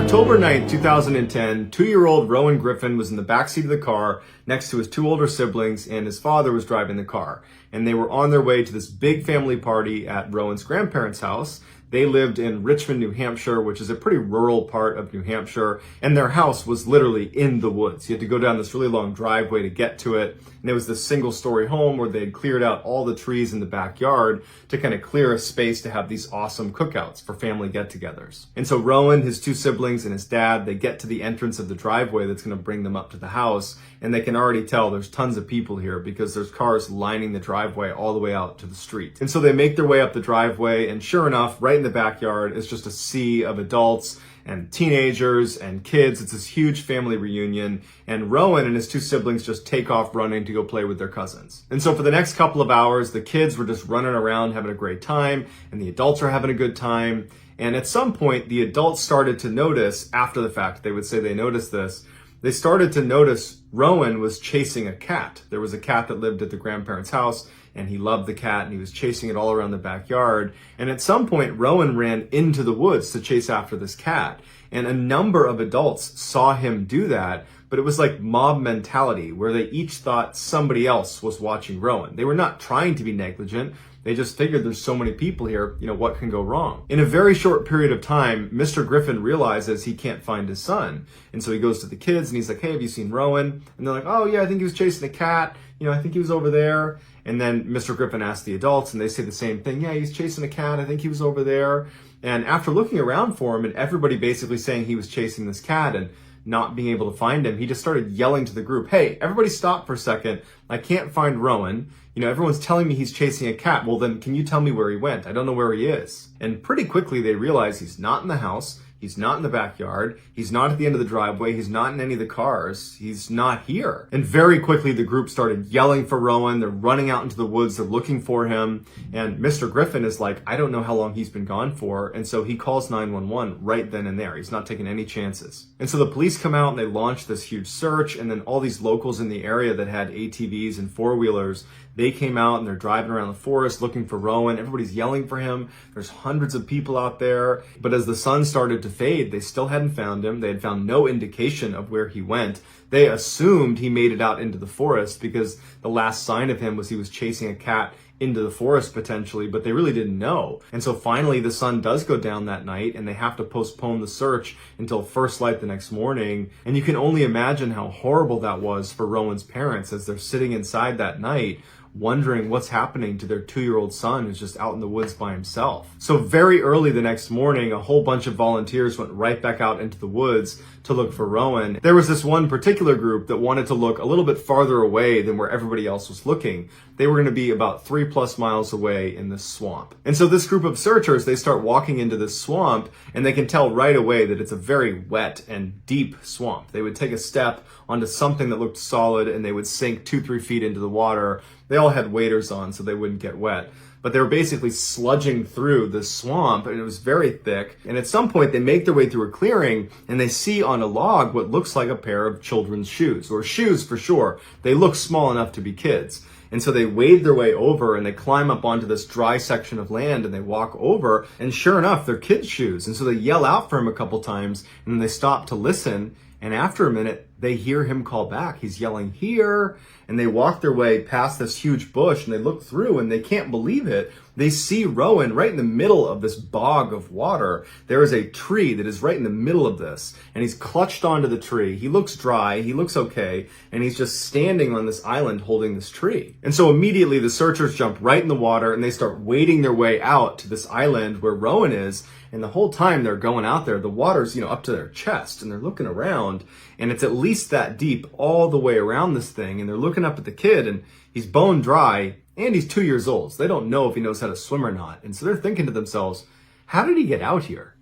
October 9th, 2010, 2-year-old Rowan Griffin was in the backseat of the car next to his two older siblings, and his father was driving the car. And they were on their way to this big family party at Rowan's grandparents' house. They lived in Richmond, New Hampshire, which is a pretty rural part of New Hampshire, and their house was literally in the woods. You had to go down this really long driveway to get to it, and it was this single-story home where they had cleared out all the trees in the backyard to kind of clear a space to have these awesome cookouts for family get-togethers. And so Rowan, his two siblings, and his dad, they get to the entrance of the driveway that's going to bring them up to the house, and they can already tell there's tons of people here because there's cars lining the driveway all the way out to the street. And so they make their way up the driveway, and sure enough, right in the backyard is just a sea of adults and teenagers and kids. It's this huge family reunion, and Rowan and his two siblings just take off running to go play with their cousins. And so for the next couple of hours, the kids were just running around having a great time, and the adults are having a good time. And at some point, the adults started to notice, after the fact, they would say they noticed this, they started to notice Rowan was chasing a cat. There was a cat that lived at the grandparents' house, and he loved the cat, and he was chasing it all around the backyard. And at some point, Rowan ran into the woods to chase after this cat. And a number of adults saw him do that, but it was like mob mentality, where they each thought somebody else was watching Rowan. They were not trying to be negligent. They just figured there's so many people here, what can go wrong? In a very short period of time, Mr. Griffin realizes he can't find his son. And so he goes to the kids and he's like, hey, have you seen Rowan? And they're like, oh yeah, I think he was chasing a cat. I think he was over there. And then Mr. Griffin asks the adults and they say the same thing. Yeah, he's chasing a cat. I think he was over there. And after looking around for him and everybody basically saying he was chasing this cat and not being able to find him, he just started yelling to the group, hey, everybody stop for a second. I can't find Rowan. Everyone's telling me he's chasing a cat. Well, then can you tell me where he went? I don't know where he is. And pretty quickly they realize he's not in the house. He's not in the backyard. He's not at the end of the driveway. He's not in any of the cars. He's not here. And very quickly, the group started yelling for Rowan. They're running out into the woods. They're looking for him. And Mr. Griffin is like, I don't know how long he's been gone for. And so he calls 911 right then and there. He's not taking any chances. And so the police come out and they launch this huge search. And then all these locals in the area that had ATVs and four-wheelers, they came out and they're driving around the forest looking for Rowan. Everybody's yelling for him. There's hundreds of people out there. But as the sun started to fade, they still hadn't found him. They had found no indication of where he went. They assumed he made it out into the forest because the last sign of him was he was chasing a cat into the forest potentially, but they really didn't know. And so finally the sun does go down that night and they have to postpone the search until first light the next morning. And you can only imagine how horrible that was for Rowan's parents as they're sitting inside that night wondering what's happening to their 2-year-old son who's just out in the woods by himself. So very early the next morning, a whole bunch of volunteers went right back out into the woods to look for Rowan. There was this one particular group that wanted to look a little bit farther away than where everybody else was looking. They were going to be about 3+ miles away in this swamp. And so this group of searchers, they start walking into this swamp and they can tell right away that it's a very wet and deep swamp. They would take a step onto something that looked solid and they would sink 2-3 feet into the water. They all had waders on so they wouldn't get wet. But they were basically sludging through the swamp and it was very thick. And at some point they make their way through a clearing and they see on a log what looks like a pair of children's shoes, or shoes for sure. They look small enough to be kids. And so they wade their way over and they climb up onto this dry section of land and they walk over, and sure enough, they're kids' shoes. And so they yell out for him a couple times and then they stop to listen. And after a minute, they hear him call back. He's yelling, here. And they walk their way past this huge bush and they look through and they can't believe it. They see Rowan right in the middle of this bog of water. There is a tree that is right in the middle of this. And he's clutched onto the tree. He looks dry. He looks okay. And he's just standing on this island holding this tree. And so immediately the searchers jump right in the water and they start wading their way out to this island where Rowan is. And the whole time they're going out there, the water's, up to their chest and they're looking around and it's at least that deep all the way around this thing. And they're looking up at the kid and he's bone dry and he's 2 years old. So they don't know if he knows how to swim or not. And so they're thinking to themselves, how did he get out here?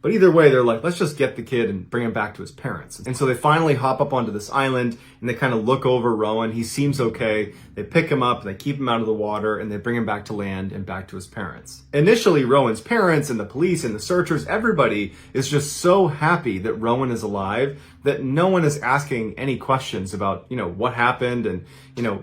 But either way, they're like, let's just get the kid and bring him back to his parents. And so they finally hop up onto this island and they kind of look over Rowan. He seems okay. They pick him up, they keep him out of the water, and they bring him back to land and back to his parents. Initially, Rowan's parents and the police and the searchers, everybody is just so happy that Rowan is alive that no one is asking any questions about, what happened and,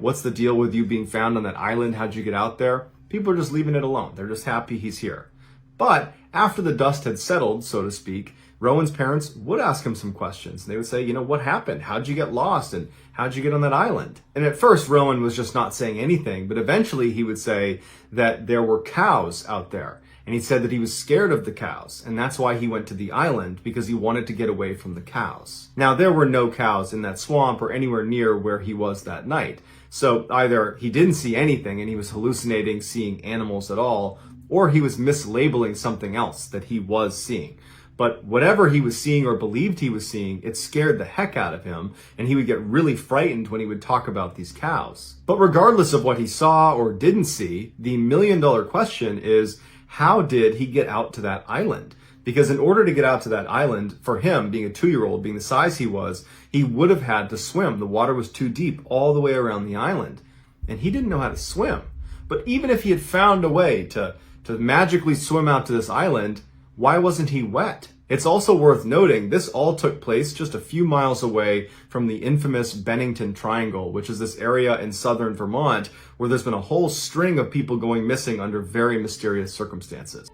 what's the deal with you being found on that island? How'd you get out there? People are just leaving it alone. They're just happy he's here. But after the dust had settled, so to speak, Rowan's parents would ask him some questions. They would say, you know, what happened? How'd you get lost? And how'd you get on that island? And at first, Rowan was just not saying anything, but eventually he would say that there were cows out there. And he said that he was scared of the cows, and that's why he went to the island, because he wanted to get away from the cows. Now, there were no cows in that swamp or anywhere near where he was that night. So either he didn't see anything and he was hallucinating seeing animals at all, or he was mislabeling something else that he was seeing. But whatever he was seeing or believed he was seeing, it scared the heck out of him, and he would get really frightened when he would talk about these cows. But regardless of what he saw or didn't see, the million-dollar question is, how did he get out to that island? Because in order to get out to that island, for him, being a 2-year-old, being the size he was, he would have had to swim. The water was too deep all the way around the island. And he didn't know how to swim. But even if he had found a way to magically swim out to this island, why wasn't he wet? It's also worth noting this all took place just a few miles away from the infamous Bennington Triangle, which is this area in southern Vermont where there's been a whole string of people going missing under very mysterious circumstances.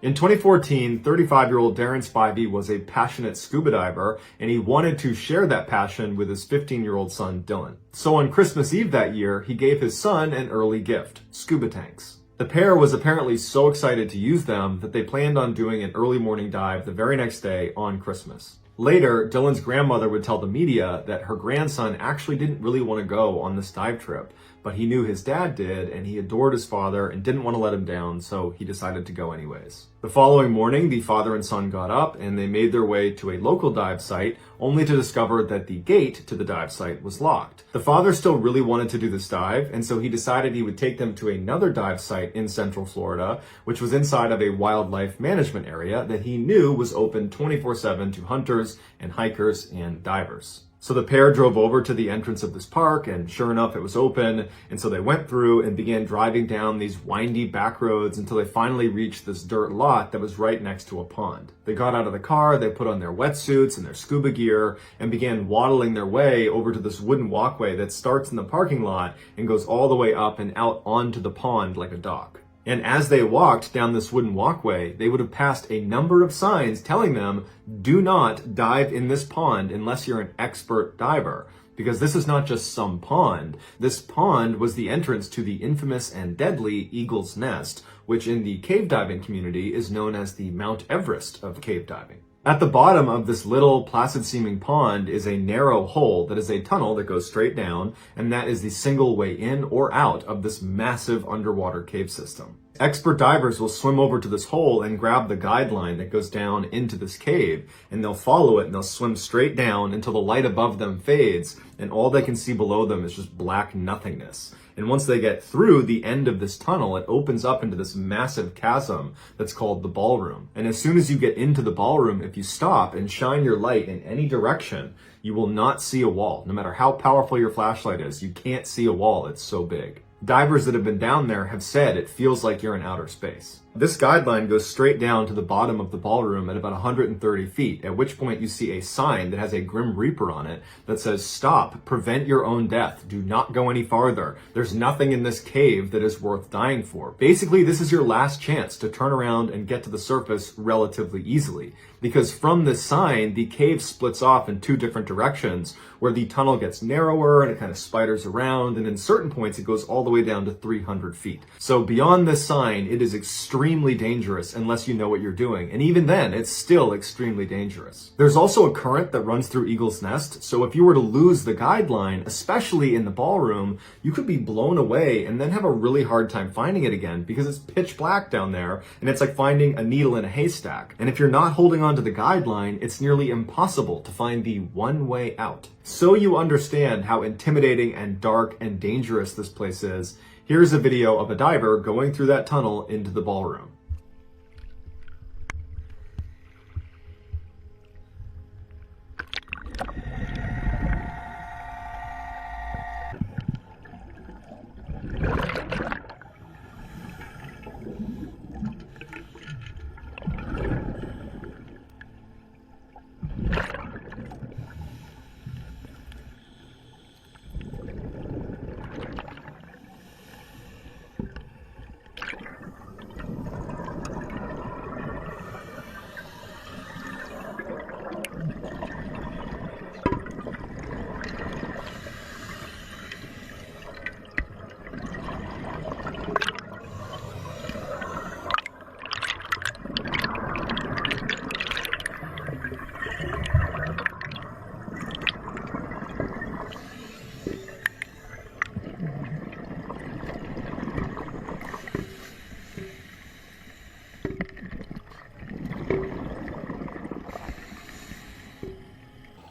In 2014, 35-year-old Darren Spivey was a passionate scuba diver, and he wanted to share that passion with his 15-year-old son, Dylan. So on Christmas Eve that year, he gave his son an early gift, scuba tanks. The pair was apparently so excited to use them that they planned on doing an early morning dive the very next day on Christmas. Later, Dylan's grandmother would tell the media that her grandson actually didn't really want to go on this dive trip, but he knew his dad did, and he adored his father and didn't want to let him down, so he decided to go anyways. The following morning, the father and son got up and they made their way to a local dive site, only to discover that the gate to the dive site was locked. The father still really wanted to do this dive, and so he decided he would take them to another dive site in Central Florida, which was inside of a wildlife management area that he knew was open 24/7 to hunters and hikers and divers. So the pair drove over to the entrance of this park, and sure enough, it was open. And so they went through and began driving down these windy back roads until they finally reached this dirt lot that was right next to a pond. They got out of the car, they put on their wetsuits and their scuba gear, and began waddling their way over to this wooden walkway that starts in the parking lot and goes all the way up and out onto the pond like a dock. And as they walked down this wooden walkway, they would have passed a number of signs telling them, do not dive in this pond unless you're an expert diver. Because this is not just some pond. This pond was the entrance to the infamous and deadly Eagle's Nest, which in the cave diving community is known as the Mount Everest of cave diving. At the bottom of this little placid-seeming pond is a narrow hole that is a tunnel that goes straight down, and that is the single way in or out of this massive underwater cave system. Expert divers will swim over to this hole and grab the guideline that goes down into this cave, and they'll follow it and they'll swim straight down until the light above them fades, and all they can see below them is just black nothingness. And once they get through the end of this tunnel, it opens up into this massive chasm that's called the ballroom. And as soon as you get into the ballroom, if you stop and shine your light in any direction, you will not see a wall. No matter how powerful your flashlight is, you can't see a wall. It's so big. Divers that have been down there have said it feels like you're in outer space. This guideline goes straight down to the bottom of the ballroom at about 130 feet, at which point you see a sign that has a Grim Reaper on it that says, "Stop, prevent your own death, do not go any farther. There's nothing in this cave that is worth dying for." Basically, this is your last chance to turn around and get to the surface relatively easily, because from this sign, the cave splits off in two different directions, where the tunnel gets narrower and it kind of spiders around, and in certain points it goes all the way down to 300 feet. So beyond this sign, it is extremely dangerous unless you know what you're doing. And even then, it's still extremely dangerous. There's also a current that runs through Eagle's Nest, so if you were to lose the guideline, especially in the ballroom, you could be blown away and then have a really hard time finding it again because it's pitch black down there and it's like finding a needle in a haystack. And if you're not holding on to the guideline, it's nearly impossible to find the one way out. So you understand how intimidating and dark and dangerous this place is, here's a video of a diver going through that tunnel into the ballroom.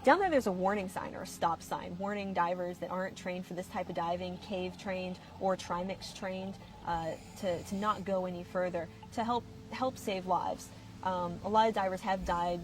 Down there, there's a warning sign or a stop sign, warning divers that aren't trained for this type of diving, cave trained or trimix trained, to not go any further, to help save lives. A lot of divers have died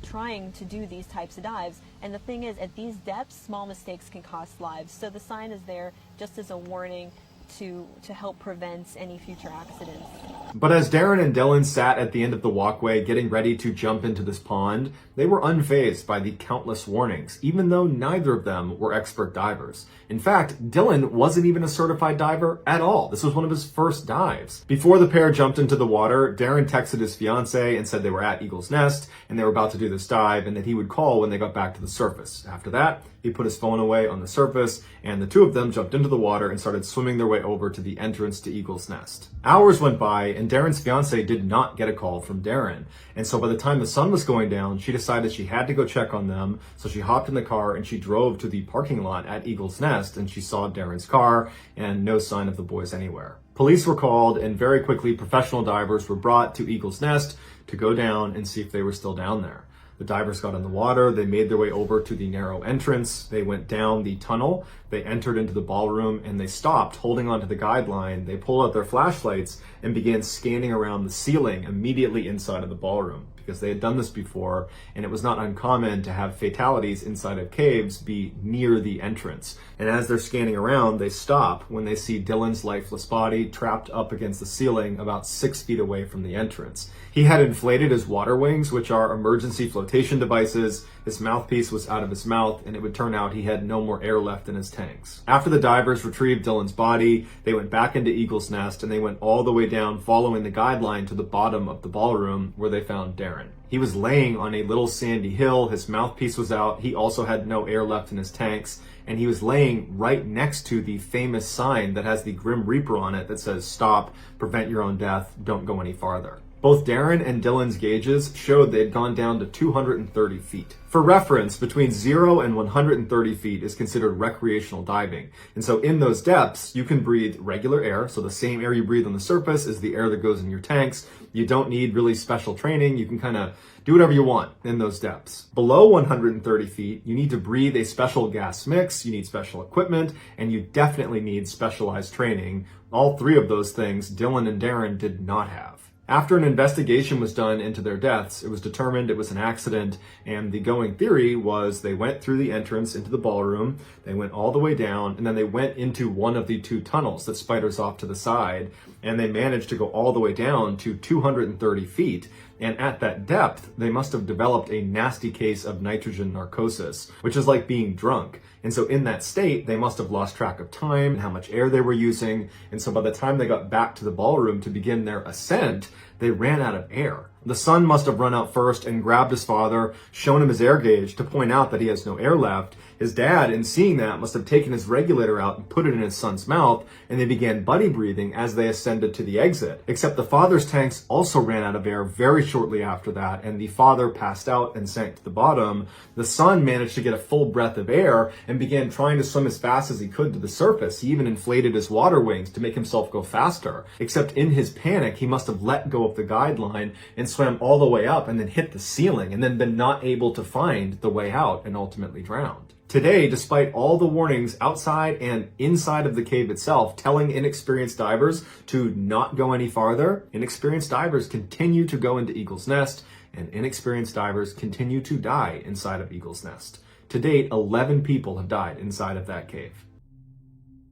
trying to do these types of dives, and the thing is, at these depths, small mistakes can cost lives. So the sign is there just as a warning to help prevent any future accidents. But as Darren and Dylan sat at the end of the walkway getting ready to jump into this pond, they were unfazed by the countless warnings, even though neither of them were expert divers. In fact, Dylan wasn't even a certified diver at all. This was one of his first dives. Before the pair jumped into the water, Darren texted his fiancée and said they were at Eagle's Nest and they were about to do this dive and that he would call when they got back to the surface. After that, he put his phone away on the surface, and the two of them jumped into the water and started swimming their way over to the entrance to Eagle's Nest. Hours went by, and Darren's fiancée did not get a call from Darren. And so by the time the sun was going down, she decided she had to go check on them. So she hopped in the car and she drove to the parking lot at Eagle's Nest, and she saw Darren's car and no sign of the boys anywhere. Police were called, and very quickly professional divers were brought to Eagle's Nest to go down and see if they were still down there. The divers got in the water, they made their way over to the narrow entrance, they went down the tunnel, they entered into the ballroom, and they stopped, holding onto the guideline. They pulled out their flashlights and began scanning around the ceiling immediately inside of the ballroom, because they had done this before, and it was not uncommon to have fatalities inside of caves be near the entrance. And as they're scanning around, they stop when they see Dylan's lifeless body trapped up against the ceiling about 6 feet away from the entrance. He had inflated his water wings, which are emergency flotation devices. His mouthpiece was out of his mouth, and it would turn out he had no more air left in his tanks. After the divers retrieved Dylan's body, they went back into Eagle's Nest, and they went all the way down following the guideline to the bottom of the ballroom, where they found Darren. He was laying on a little sandy hill, his mouthpiece was out, he also had no air left in his tanks, and he was laying right next to the famous sign that has the Grim Reaper on it that says, "Stop, prevent your own death, don't go any farther." Both Darren and Dylan's gauges showed they had gone down to 230 feet. For reference, between 0 and 130 feet is considered recreational diving. And so in those depths, you can breathe regular air. So the same air you breathe on the surface is the air that goes in your tanks. You don't need really special training. You can kind of do whatever you want in those depths. Below 130 feet, you need to breathe a special gas mix, you need special equipment, and you definitely need specialized training. All three of those things Dylan and Darren did not have. After an investigation was done into their deaths, it was determined it was an accident, and the going theory was they went through the entrance into the ballroom, they went all the way down, and then they went into one of the two tunnels that spiders off to the side, and they managed to go all the way down to 230 feet. And at that depth, they must have developed a nasty case of nitrogen narcosis, which is like being drunk. And so in that state, they must have lost track of time and how much air they were using. And so by the time they got back to the ballroom to begin their ascent, they ran out of air. The son must have run out first and grabbed his father, shown him his air gauge to point out that he has no air left. His dad, in seeing that, must have taken his regulator out and put it in his son's mouth, and they began buddy breathing as they ascended to the exit. Except the father's tanks also ran out of air very shortly after that, and the father passed out and sank to the bottom. The son managed to get a full breath of air and began trying to swim as fast as he could to the surface. He even inflated his water wings to make himself go faster. Except in his panic, he must have let go of the guideline and swam all the way up and then hit the ceiling and then been not able to find the way out and ultimately drowned. Today, despite all the warnings outside and inside of the cave itself telling inexperienced divers to not go any farther, inexperienced divers continue to go into Eagle's Nest, and inexperienced divers continue to die inside of Eagle's Nest. To date, 11 people have died inside of that cave.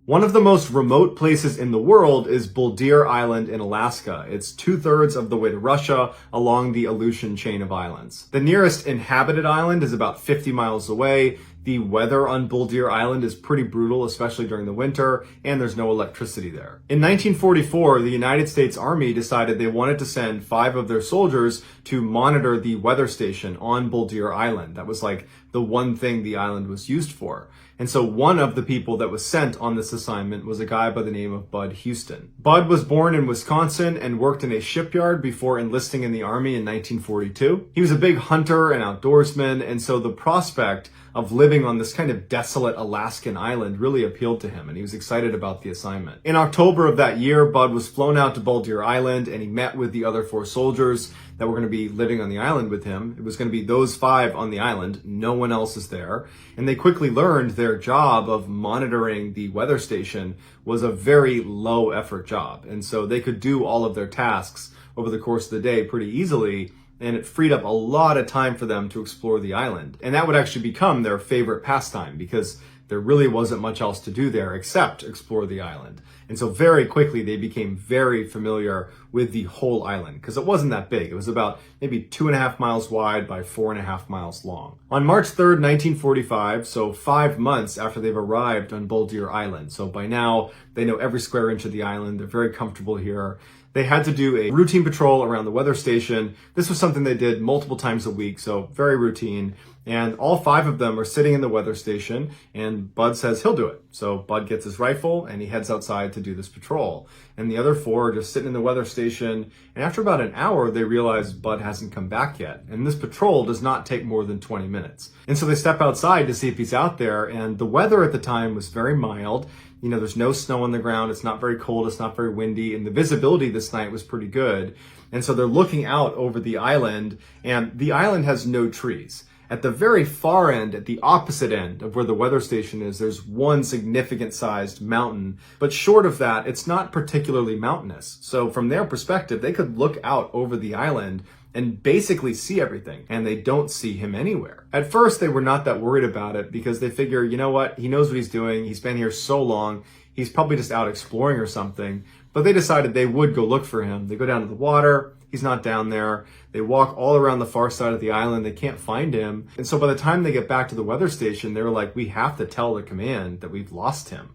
One of the most remote places in the world is Buldir Island in Alaska. It's 2/3 of the way to Russia along the Aleutian chain of islands. The nearest inhabited island is about 50 miles away. The weather on Buldir Island is pretty brutal, especially during the winter, and there's no electricity there. In 1944, the United States Army decided they wanted to send 5 of their soldiers to monitor the weather station on Buldir Island. That was like the one thing the island was used for. And so one of the people that was sent on this assignment was a guy by the name of Bud Houston. Bud was born in Wisconsin and worked in a shipyard before enlisting in the Army in 1942. He was a big hunter and outdoorsman, and so the prospect of living on this kind of desolate Alaskan island really appealed to him, and he was excited about the assignment. In October of that year, Bud was flown out to Buldeer Island, and he met with the other 4 soldiers that were going to be living on the island with him. It was going to be those 5 on the island. No one else is there. And they quickly learned their job of monitoring the weather station was a very low effort job. And so they could do all of their tasks over the course of the day pretty easily, and it freed up a lot of time for them to explore the island. And that would actually become their favorite pastime because there really wasn't much else to do there except explore the island. And so very quickly they became very familiar with the whole island because it wasn't that big. It was about maybe 2.5 miles wide by 4.5 miles long. On March 3rd, 1945, so 5 months after they've arrived on Buldeer Island, so by now they know every square inch of the island, they're very comfortable here. They had to do a routine patrol around the weather station. This was something they did multiple times a week, so very routine. And all 5 of them are sitting in the weather station, and Bud says he'll do it. So Bud gets his rifle, and he heads outside to do this patrol. And the other 4 are just sitting in the weather station, and after about an hour, they realize Bud hasn't come back yet. And this patrol does not take more than 20 minutes. And so they step outside to see if he's out there, and the weather at the time was very mild. You know, there's no snow on the ground, it's not very cold, it's not very windy, and the visibility this night was pretty good. And so they're looking out over the island, and the island has no trees. At the very far end, at the opposite end of where the weather station is, there's one significant sized mountain. But short of that, it's not particularly mountainous. So from their perspective, they could look out over the island and basically see everything, and they don't see him anywhere. At first, they were not that worried about it because they figure, you know what, he knows what he's doing, he's been here so long, he's probably just out exploring or something. But they decided they would go look for him. They go down to the water, he's not down there. They walk all around the far side of the island, they can't find him. And so by the time they get back to the weather station, they were like, we have to tell the command that we've lost him.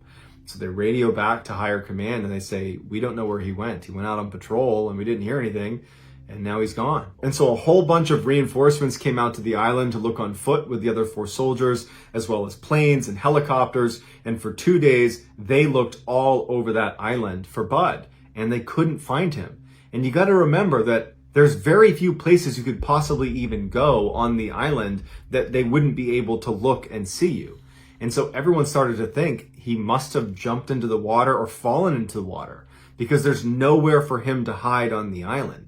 So they radio back to higher command and they say, we don't know where he went. He went out on patrol and we didn't hear anything. And now he's gone. And so a whole bunch of reinforcements came out to the island to look on foot with the other 4 soldiers, as well as planes and helicopters. And for 2 days, they looked all over that island for Bud, and they couldn't find him. And you got to remember that there's very few places you could possibly even go on the island that they wouldn't be able to look and see you. And so everyone started to think he must have jumped into the water or fallen into the water because there's nowhere for him to hide on the island.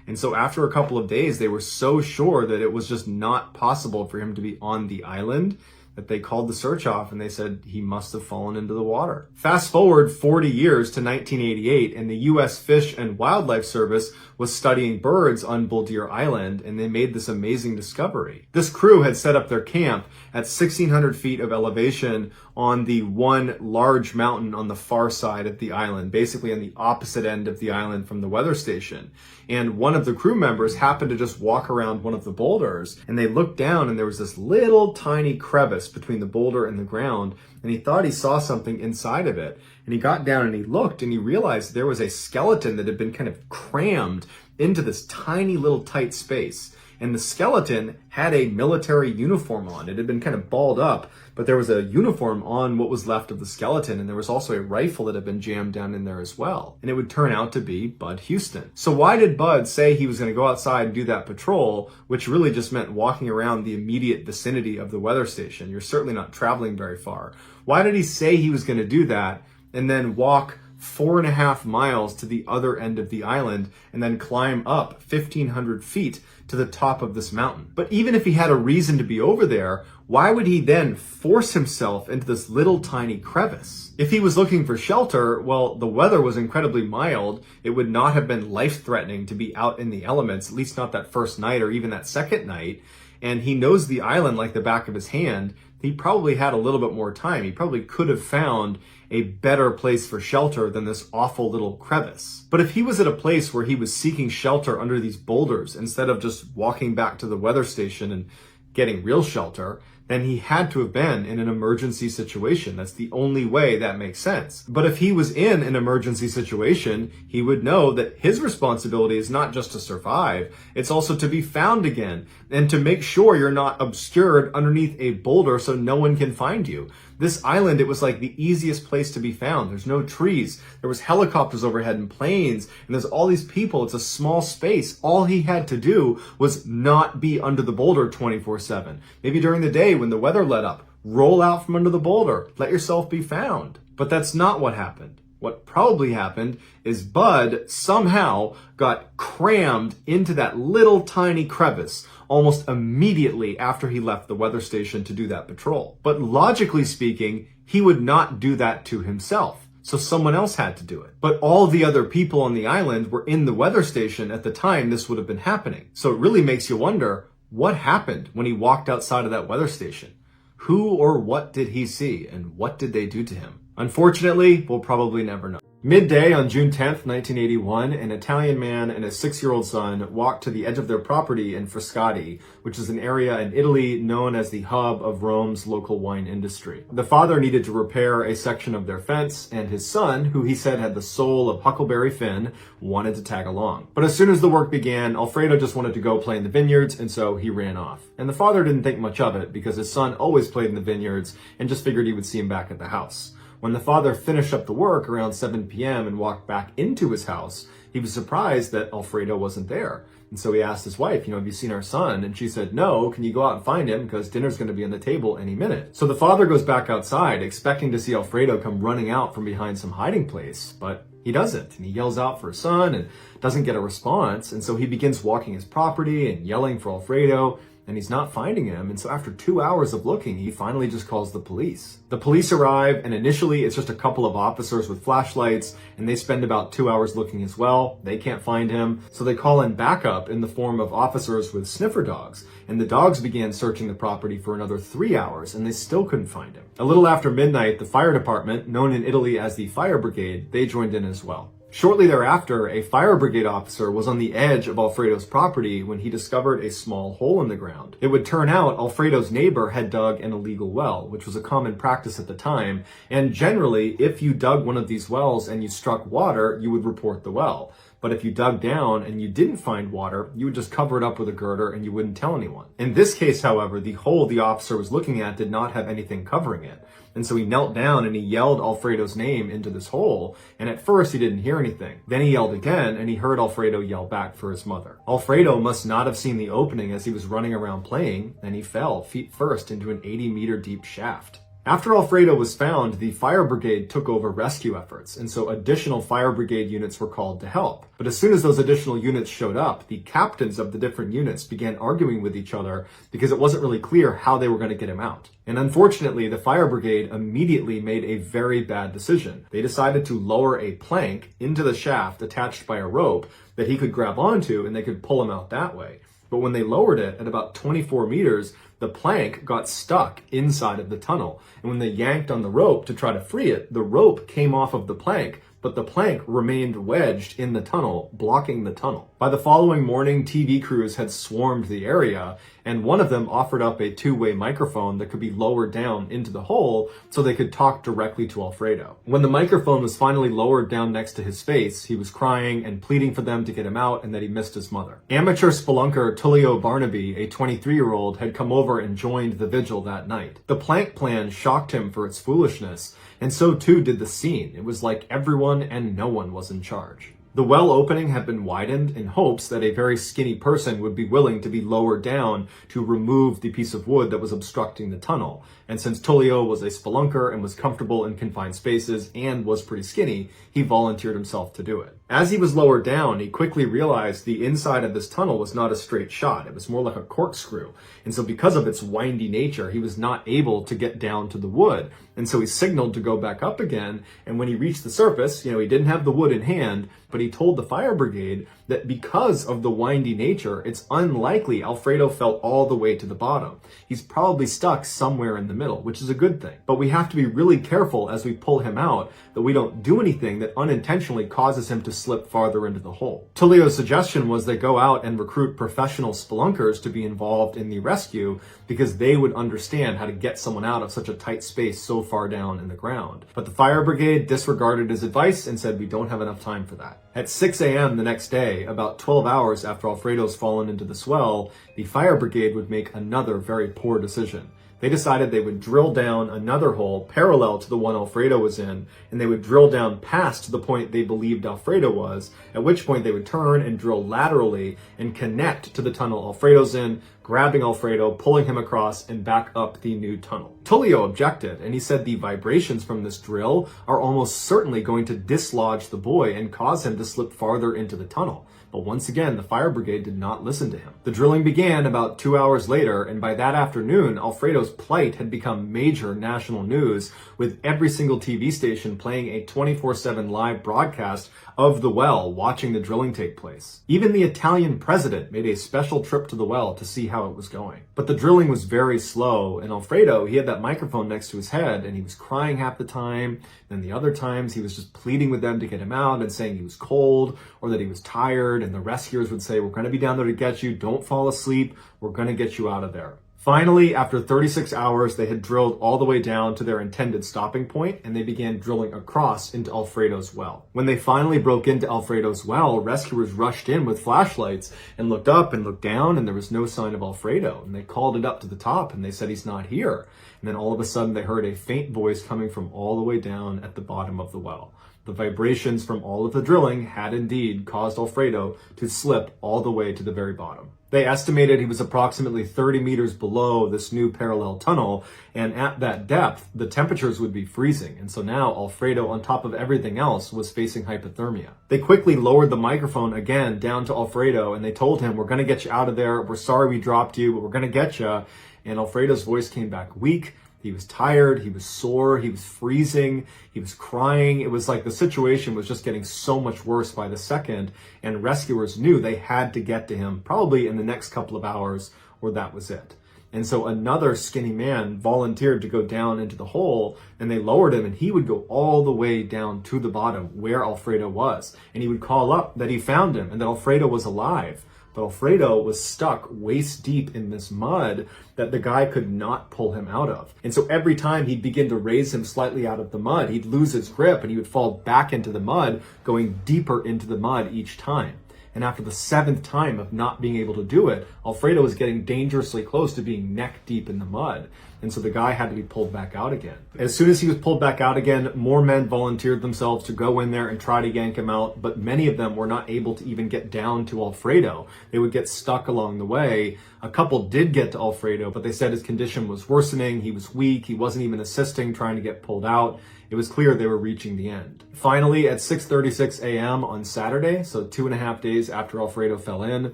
And so after a couple of days, they were so sure that it was just not possible for him to be on the island that they called the search off and they said he must have fallen into the water. Fast forward 40 years to 1988, and the U.S. Fish and Wildlife Service was studying birds on Buldeer Island, and they made this amazing discovery. This crew had set up their camp at 1,600 feet of elevation on the one large mountain on the far side of the island, basically on the opposite end of the island from the weather station. And one of the crew members happened to just walk around one of the boulders, and they looked down and there was this little tiny crevice between the boulder and the ground, and he thought he saw something inside of it. And he got down and he looked and he realized there was a skeleton that had been kind of crammed into this tiny little tight space. And the skeleton had a military uniform on. It had been kind of balled up, but there was a uniform on what was left of the skeleton, and there was also a rifle that had been jammed down in there as well. And it would turn out to be Bud Houston. So why did Bud say he was going to go outside and do that patrol, which really just meant walking around the immediate vicinity of the weather station? You're certainly not traveling very far. Why did he say he was going to do that and then walk 4.5 miles to the other end of the island and then climb up 1,500 feet to the top of this mountain? But even if he had a reason to be over there, why would he then force himself into this little tiny crevice? If he was looking for shelter, well, the weather was incredibly mild. It would not have been life-threatening to be out in the elements, at least not that first night or even that second night. And he knows the island like the back of his hand. He probably had a little bit more time. He probably could have found a better place for shelter than this awful little crevice. But if he was at a place where he was seeking shelter under these boulders instead of just walking back to the weather station and getting real shelter, then he had to have been in an emergency situation. That's the only way that makes sense. But if he was in an emergency situation, he would know that his responsibility is not just to survive, it's also to be found again and to make sure you're not obscured underneath a boulder so no one can find you. This island, it was like the easiest place to be found. There's no trees. There was helicopters overhead and planes, and there's all these people. It's a small space. All he had to do was not be under the boulder 24/7. Maybe during the day when the weather let up, roll out from under the boulder. Let yourself be found. But that's not what happened. What probably happened is Bud somehow got crammed into that little tiny crevice almost immediately after he left the weather station to do that patrol. But logically speaking, he would not do that to himself. So someone else had to do it. But all the other people on the island were in the weather station at the time this would have been happening. So it really makes you wonder, what happened when he walked outside of that weather station? Who or what did he see, and what did they do to him? Unfortunately, we'll probably never know. Midday on June 10th, 1981, an Italian man and his 6-year-old son walked to the edge of their property in Frascati, which is an area in Italy known as the hub of Rome's local wine industry. The father needed to repair a section of their fence, and his son, who he said had the soul of Huckleberry Finn, wanted to tag along. But as soon as the work began, Alfredo just wanted to go play in the vineyards, and so he ran off. And the father didn't think much of it because his son always played in the vineyards and just figured he would see him back at the house. When the father finished up the work around 7 p.m. and walked back into his house, he was surprised that Alfredo wasn't there. And so he asked his wife, have you seen our son? And she said, no, can you go out and find him because dinner's going to be on the table any minute. So the father goes back outside expecting to see Alfredo come running out from behind some hiding place, but he doesn't. And he yells out for his son and doesn't get a response. And so he begins walking his property and yelling for Alfredo, and he's not finding him. And so after 2 hours of looking, he finally just calls the police. The police arrive, and initially it's just a couple of officers with flashlights, and they spend about 2 hours looking as well. They can't find him, so they call in backup in the form of officers with sniffer dogs, and the dogs began searching the property for another 3 hours, and they still couldn't find him. A little after midnight, the fire department, known in Italy as the fire brigade, they joined in as well. Shortly thereafter, a fire brigade officer was on the edge of Alfredo's property when he discovered a small hole in the ground. It would turn out Alfredo's neighbor had dug an illegal well, which was a common practice at the time, and generally, if you dug one of these wells and you struck water, you would report the well. But if you dug down and you didn't find water, you would just cover it up with a girder and you wouldn't tell anyone. In this case, however, the hole the officer was looking at did not have anything covering it. And so he knelt down and he yelled Alfredo's name into this hole, and at first he didn't hear anything. Then he yelled again, and he heard Alfredo yell back for his mother. Alfredo must not have seen the opening as he was running around playing, and he fell feet first into an 80-meter deep shaft. After Alfredo was found, the fire brigade took over rescue efforts, and so additional fire brigade units were called to help. But as soon as those additional units showed up, the captains of the different units began arguing with each other because it wasn't really clear how they were going to get him out. And unfortunately, the fire brigade immediately made a very bad decision. They decided to lower a plank into the shaft attached by a rope that he could grab onto, and they could pull him out that way. But when they lowered it at about 24 meters, the plank got stuck inside of the tunnel. And when they yanked on the rope to try to free it, the rope came off of the plank, but the plank remained wedged in the tunnel, blocking the tunnel. By the following morning, TV crews had swarmed the area, and one of them offered up a two-way microphone that could be lowered down into the hole so they could talk directly to Alfredo. When the microphone was finally lowered down next to his face, he was crying and pleading for them to get him out and that he missed his mother. Amateur spelunker Tullio Barnaby, a 23-year-old, had come over and joined the vigil that night. The plank plan shocked him for its foolishness, and so too did the scene. It was like everyone and no one was in charge. The well opening had been widened in hopes that a very skinny person would be willing to be lowered down to remove the piece of wood that was obstructing the tunnel. And since Tullio was a spelunker and was comfortable in confined spaces and was pretty skinny, he volunteered himself to do it. As he was lowered down, he quickly realized the inside of this tunnel was not a straight shot. It was more like a corkscrew. And so because of its windy nature, he was not able to get down to the wood. And so he signaled to go back up again. And when he reached the surface, he didn't have the wood in hand, but he told the fire brigade that because of the windy nature, it's unlikely Alfredo fell all the way to the bottom. He's probably stuck somewhere in the middle, which is a good thing. But we have to be really careful as we pull him out that we don't do anything that unintentionally causes him to slip farther into the hole. Tullio's suggestion was they go out and recruit professional spelunkers to be involved in the rescue because they would understand how to get someone out of such a tight space so far down in the ground. But the fire brigade disregarded his advice and said, we don't have enough time for that. At 6 a.m. the next day, about 12 hours after Alfredo's fallen into the swell, the fire brigade would make another very poor decision. They decided they would drill down another hole parallel to the one Alfredo was in, and they would drill down past the point they believed Alfredo was, at which point they would turn and drill laterally and connect to the tunnel Alfredo's in, grabbing Alfredo, pulling him across, and back up the new tunnel. Tullio objected, and he said the vibrations from this drill are almost certainly going to dislodge the boy and cause him to slip farther into the tunnel. But once again, the fire brigade did not listen to him. The drilling began about 2 hours later, and by that afternoon, Alfredo's plight had become major national news, with every single TV station playing a 24/7 live broadcast of the well, watching the drilling take place. Even the Italian president made a special trip to the well to see how it was going. But the drilling was very slow, and Alfredo, he had that microphone next to his head, and he was crying half the time. Then the other times, he was just pleading with them to get him out and saying he was cold or that he was tired, and the rescuers would say, "We're going to be down there to get you. Don't fall asleep. We're going to get you out of there." Finally, after 36 hours, they had drilled all the way down to their intended stopping point, and they began drilling across into Alfredo's well. When they finally broke into Alfredo's well, rescuers rushed in with flashlights and looked up and looked down, and there was no sign of Alfredo. And they called it up to the top, and they said, "He's not here." And then all of a sudden, they heard a faint voice coming from all the way down at the bottom of the well. The vibrations from all of the drilling had indeed caused Alfredo to slip all the way to the very bottom. They estimated he was approximately 30 meters below this new parallel tunnel, and at that depth, the temperatures would be freezing. And so now Alfredo, on top of everything else, was facing hypothermia. They quickly lowered the microphone again down to Alfredo, and they told him, "We're going to get you out of there. We're sorry we dropped you, but we're going to get you." And Alfredo's voice came back weak. He was tired, he was sore, he was freezing, he was crying. It was like the situation was just getting so much worse by the second, and rescuers knew they had to get to him probably in the next couple of hours, or that was it. And so another skinny man volunteered to go down into the hole, and they lowered him, and he would go all the way down to the bottom where Alfredo was. And he would call up that he found him and that Alfredo was alive. But Alfredo was stuck waist deep in this mud that the guy could not pull him out of. And so every time he'd begin to raise him slightly out of the mud, he'd lose his grip and he would fall back into the mud, going deeper into the mud each time. And after the 7th time of not being able to do it, Alfredo was getting dangerously close to being neck deep in the mud. And so the guy had to be pulled back out again. As soon as he was pulled back out again, more men volunteered themselves to go in there and try to yank him out, but many of them were not able to even get down to Alfredo. They would get stuck along the way. A couple did get to Alfredo, but they said his condition was worsening, he was weak, he wasn't even assisting trying to get pulled out. It was clear they were reaching the end. Finally, at 6:36 a.m. on Saturday, so 2.5 days after Alfredo fell in,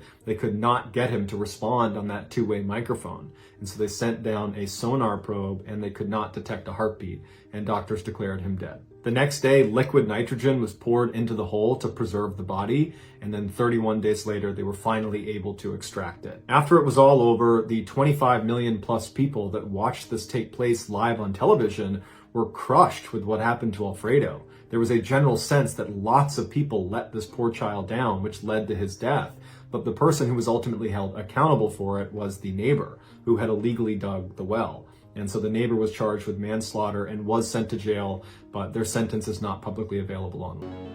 they could not get him to respond on that two-way microphone. And so they sent down a sonar probe, and they could not detect a heartbeat, and doctors declared him dead. The next day, liquid nitrogen was poured into the hole to preserve the body, and then 31 days later, they were finally able to extract it. After it was all over, the 25 million plus people that watched this take place live on television were crushed with what happened to Alfredo. There was a general sense that lots of people let this poor child down, which led to his death. But the person who was ultimately held accountable for it was the neighbor who had illegally dug the well. And so the neighbor was charged with manslaughter and was sent to jail, but their sentence is not publicly available online.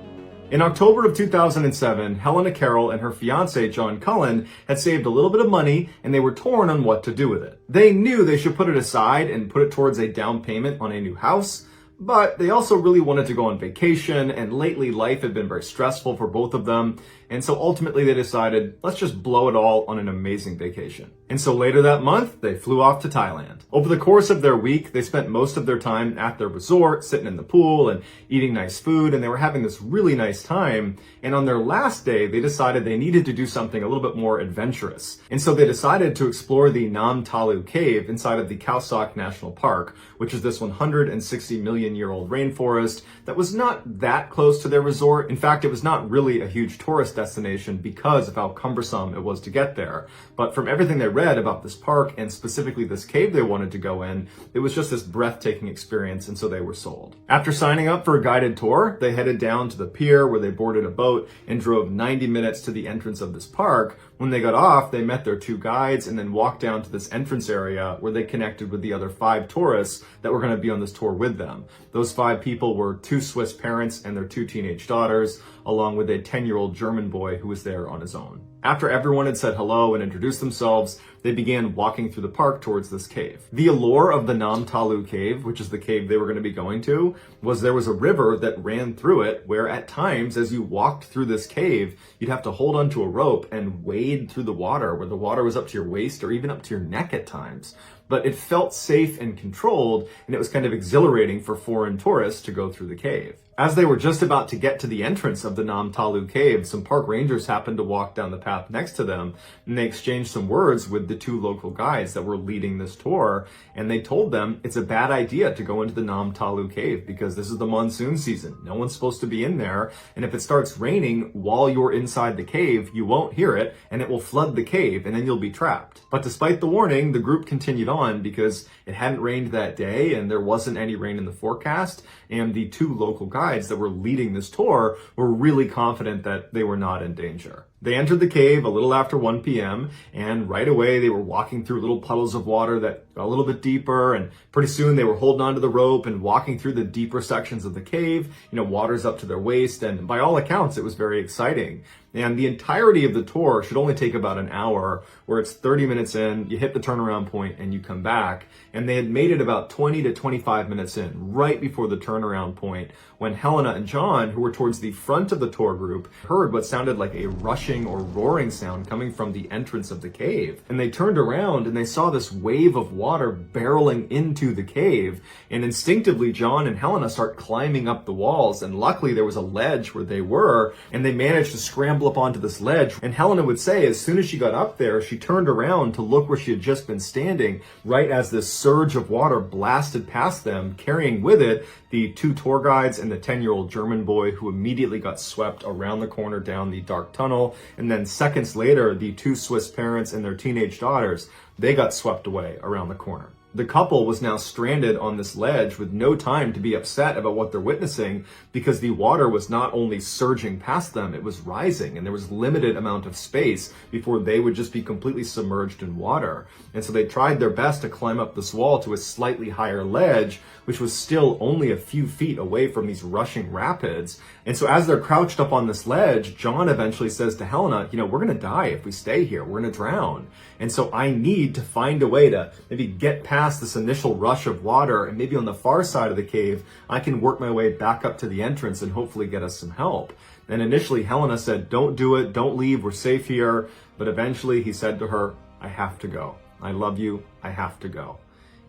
In October of 2007, Helena Carroll and her fiancé, John Cullen, had saved a little bit of money, and they were torn on what to do with it. They knew they should put it aside and put it towards a down payment on a new house, but they also really wanted to go on vacation, and lately life had been very stressful for both of them, and so ultimately they decided, let's just blow it all on an amazing vacation. And so later that month, they flew off to Thailand. Over the course of their week, they spent most of their time at their resort, sitting in the pool and eating nice food, and they were having this really nice time. And on their last day, they decided they needed to do something a little bit more adventurous. And so they decided to explore the Nam Talu cave inside of the Khao Sok National Park, which is this 160 million year old rainforest that was not that close to their resort. In fact, it was not really a huge tourist destination because of how cumbersome it was to get there. But from everything they read about this park, and specifically this cave they wanted to go in, it was just this breathtaking experience, and so they were sold. After signing up for a guided tour, they headed down to the pier where they boarded a boat and drove 90 minutes to the entrance of this park. When they got off, they met their 2 guides and then walked down to this entrance area where they connected with the other 5 tourists that were going to be on this tour with them. Those 5 people were 2 Swiss parents and their 2 teenage daughters, along with a 10-year-old German boy who was there on his own. After everyone had said hello and introduced themselves, they began walking through the park towards this cave. The allure of the Nam Talu cave, which is the cave they were going to be going to, was there was a river that ran through it where at times as you walked through this cave, you'd have to hold onto a rope and wade through the water where the water was up to your waist or even up to your neck at times. But it felt safe and controlled, and it was kind of exhilarating for foreign tourists to go through the cave. As they were just about to get to the entrance of the Nam Talu cave, some park rangers happened to walk down the path next to them, and they exchanged some words with the two local guides that were leading this tour, and they told them it's a bad idea to go into the Nam Talu cave because this is the monsoon season. No one's supposed to be in there, and if it starts raining while you're inside the cave, you won't hear it, and it will flood the cave, and then you'll be trapped. But despite the warning, the group continued on because it hadn't rained that day, and there wasn't any rain in the forecast, and the two local guides that were leading this tour were really confident that they were not in danger. They entered the cave a little after 1 p.m. and right away they were walking through little puddles of water that got a little bit deeper, and pretty soon they were holding onto the rope and walking through the deeper sections of the cave. Water's up to their waist, and by all accounts it was very exciting. And the entirety of the tour should only take about an hour, where it's 30 minutes in, you hit the turnaround point and you come back. And they had made it about 20 to 25 minutes in, right before the turnaround point, when Helena and John, who were towards the front of the tour group, heard what sounded like a rushing or roaring sound coming from the entrance of the cave. And they turned around and they saw this wave of water barreling into the cave. And instinctively, John and Helena start climbing up the walls. And luckily there was a ledge where they were, and they managed to scramble up onto this ledge. And Helena would say as soon as she got up there, she turned around to look where she had just been standing, right as this surge of water blasted past them, carrying with it the two tour guides and the 10-year-old German boy, who immediately got swept around the corner down the dark tunnel. And then seconds later, the two Swiss parents and their teenage daughters, they got swept away around the corner. The couple was now stranded on this ledge with no time to be upset about what they're witnessing, because the water was not only surging past them, it was rising, and there was limited amount of space before they would just be completely submerged in water. And so they tried their best to climb up this wall to a slightly higher ledge, which was still only a few feet away from these rushing rapids. And so as they're crouched up on this ledge, John eventually says to Helena, we're going to die if we stay here. We're going to drown. And so I need to find a way to maybe get past this initial rush of water, and maybe on the far side of the cave, I can work my way back up to the entrance and hopefully get us some help. And initially Helena said, don't do it, don't leave, we're safe here. But eventually he said to her, I have to go. I love you, I have to go.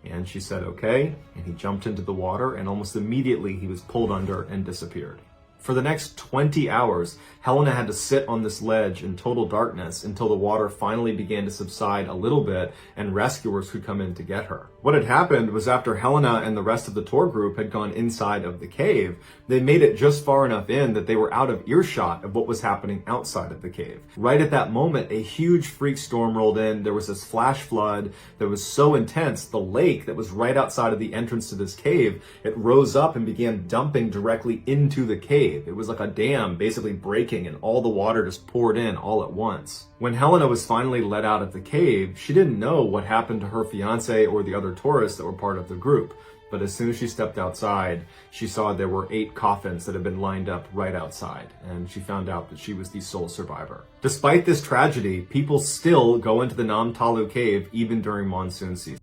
And she said, okay, and he jumped into the water, and almost immediately he was pulled under and disappeared. For the next 20 hours, Helena had to sit on this ledge in total darkness until the water finally began to subside a little bit and rescuers could come in to get her. What had happened was, after Helena and the rest of the tour group had gone inside of the cave, they made it just far enough in that they were out of earshot of what was happening outside of the cave. Right at that moment, a huge freak storm rolled in. There was this flash flood that was so intense, the lake that was right outside of the entrance to this cave, it rose up and began dumping directly into the cave. It was like a dam basically breaking, and all the water just poured in all at once. When Helena was finally let out of the cave, she didn't know what happened to her fiance or the other tourists that were part of the group. But as soon as she stepped outside, she saw there were 8 coffins that had been lined up right outside, and she found out that she was the sole survivor. Despite this tragedy, people still go into the Nam Talu cave even during monsoon season.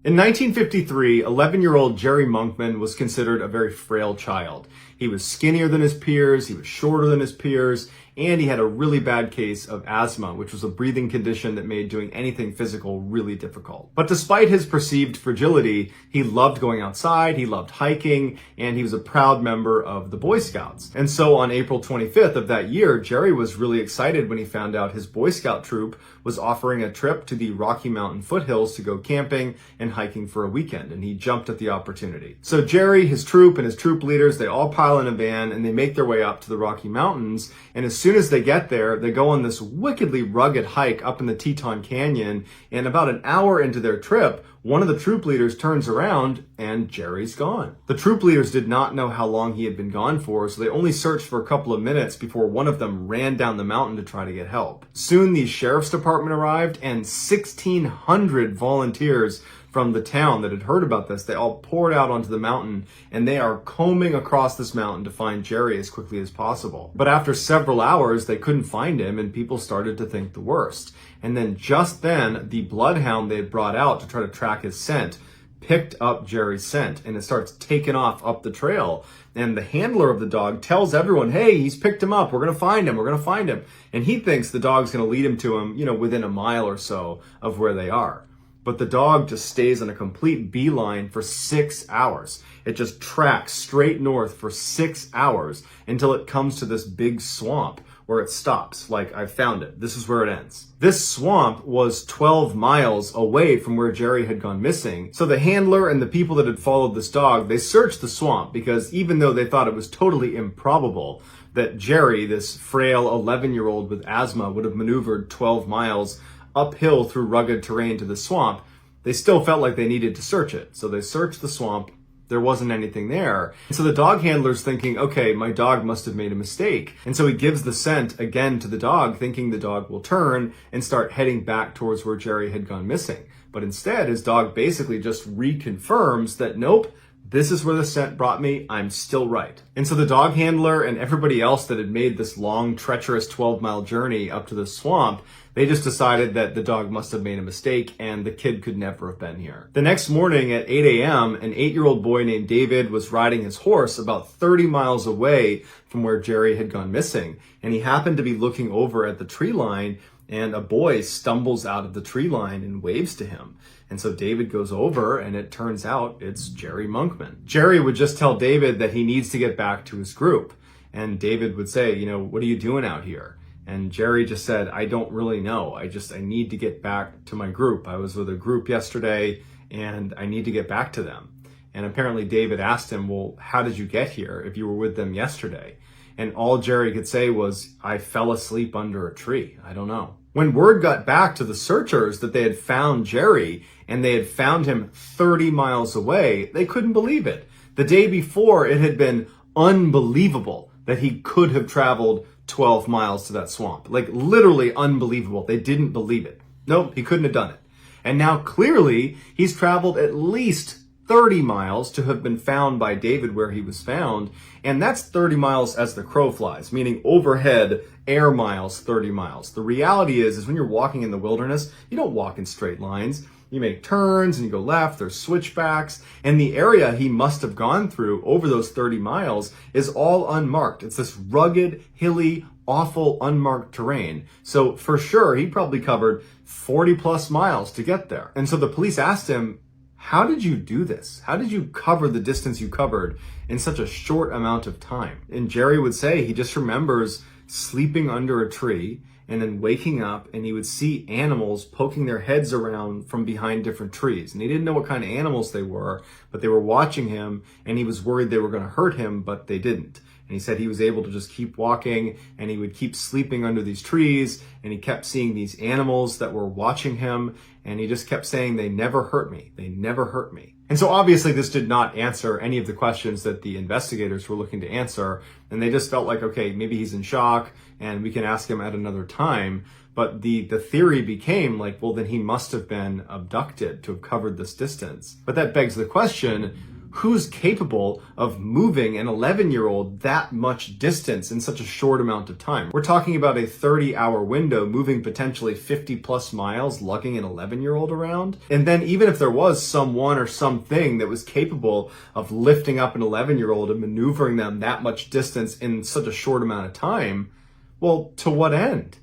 In 1953, 11-year-old Jerry Monkman was considered a very frail child. He was skinnier than his peers, he was shorter than his peers, and he had a really bad case of asthma, which was a breathing condition that made doing anything physical really difficult. But despite his perceived fragility, he loved going outside, he loved hiking, and he was a proud member of the Boy Scouts. And so on April 25th of that year, Jerry was really excited when he found out his Boy Scout troop was offering a trip to the Rocky Mountain foothills to go camping and hiking for a weekend, and he jumped at the opportunity. So Jerry, his troop, and his troop leaders, they all pile in a van and they make their way up to the Rocky Mountains, and as soon as they get there, they go on this wickedly rugged hike up in the Teton Canyon, and about an hour into their trip, one of the troop leaders turns around and Jerry's gone. The troop leaders did not know how long he had been gone for, so they only searched for a couple of minutes before one of them ran down the mountain to try to get help. Soon the sheriff's department arrived, and 1,600 volunteers from the town that had heard about this, they all poured out onto the mountain, and they are combing across this mountain to find Jerry as quickly as possible. But after several hours, they couldn't find him, and people started to think the worst. And then just then, the bloodhound they had brought out to try to track his scent picked up Jerry's scent, and it starts taking off up the trail. And the handler of the dog tells everyone, hey, he's picked him up. We're going to find him. We're going to find him. And he thinks the dog's going to lead him to him, within a mile or so of where they are. But the dog just stays on a complete beeline for 6 hours. It just tracks straight north for 6 hours until it comes to this big swamp where it stops. Like, I found it. This is where it ends. This swamp was 12 miles away from where Jerry had gone missing. So the handler and the people that had followed this dog, they searched the swamp because even though they thought it was totally improbable that Jerry, this frail 11-year-old with asthma, would have maneuvered 12 miles uphill through rugged terrain to the swamp, they still felt like they needed to search it. So they searched the swamp. There wasn't anything there. So the dog handler's thinking, okay, my dog must have made a mistake. And so he gives the scent again to the dog, thinking the dog will turn and start heading back towards where Jerry had gone missing. But instead, his dog basically just reconfirms that, nope, this is where the scent brought me. I'm still right. And so the dog handler and everybody else that had made this long, treacherous 12-mile journey up to the swamp, they just decided that the dog must have made a mistake and the kid could never have been here. The next morning at 8 a.m., an 8-year-old boy named David was riding his horse about 30 miles away from where Jerry had gone missing. And he happened to be looking over at the tree line, and a boy stumbles out of the tree line and waves to him. And so David goes over, and it turns out it's Jerry Monkman. Jerry would just tell David that he needs to get back to his group. And David would say, what are you doing out here? And Jerry just said, I don't really know. I need to get back to my group. I was with a group yesterday and I need to get back to them. And apparently David asked him, well, how did you get here if you were with them yesterday? And all Jerry could say was, I fell asleep under a tree. I don't know. When word got back to the searchers that they had found Jerry and they had found him 30 miles away, they couldn't believe it. The day before, it had been unbelievable that he could have traveled 12 miles to that swamp. Like, literally unbelievable. They didn't believe it. Nope, he couldn't have done it. And now clearly he's traveled at least 30 miles to have been found by David where he was found. And that's 30 miles as the crow flies, meaning overhead air miles, 30 miles. The reality is when you're walking in the wilderness, you don't walk in straight lines. You make turns and you go left, there's switchbacks, and the area he must have gone through over those 30 miles is all unmarked. It's this rugged, hilly, awful, unmarked terrain. So for sure, he probably covered 40 plus miles to get there. And so the police asked him, how did you do this? How did you cover the distance you covered in such a short amount of time? And Jerry would say he just remembers sleeping under a tree and then waking up, and he would see animals poking their heads around from behind different trees. And he didn't know what kind of animals they were, but they were watching him, and he was worried they were going to hurt him, but they didn't. And he said he was able to just keep walking, and he would keep sleeping under these trees, and he kept seeing these animals that were watching him, and he just kept saying, they never hurt me. They never hurt me. And so obviously this did not answer any of the questions that the investigators were looking to answer, and they just felt like, okay, maybe he's in shock, and we can ask him at another time. But the theory became like, well, then he must have been abducted to have covered this distance. But that begs the question, who's capable of moving an 11-year-old that much distance in such a short amount of time? We're talking about a 30-hour window, moving potentially 50 plus miles, lugging an 11-year-old around. And then even if there was someone or something that was capable of lifting up an 11-year-old and maneuvering them that much distance in such a short amount of time, well, to what end?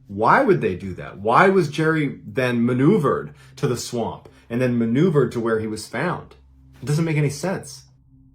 Why would they do that? Why was Jerry then maneuvered to the swamp and then maneuvered to where he was found? It doesn't make any sense.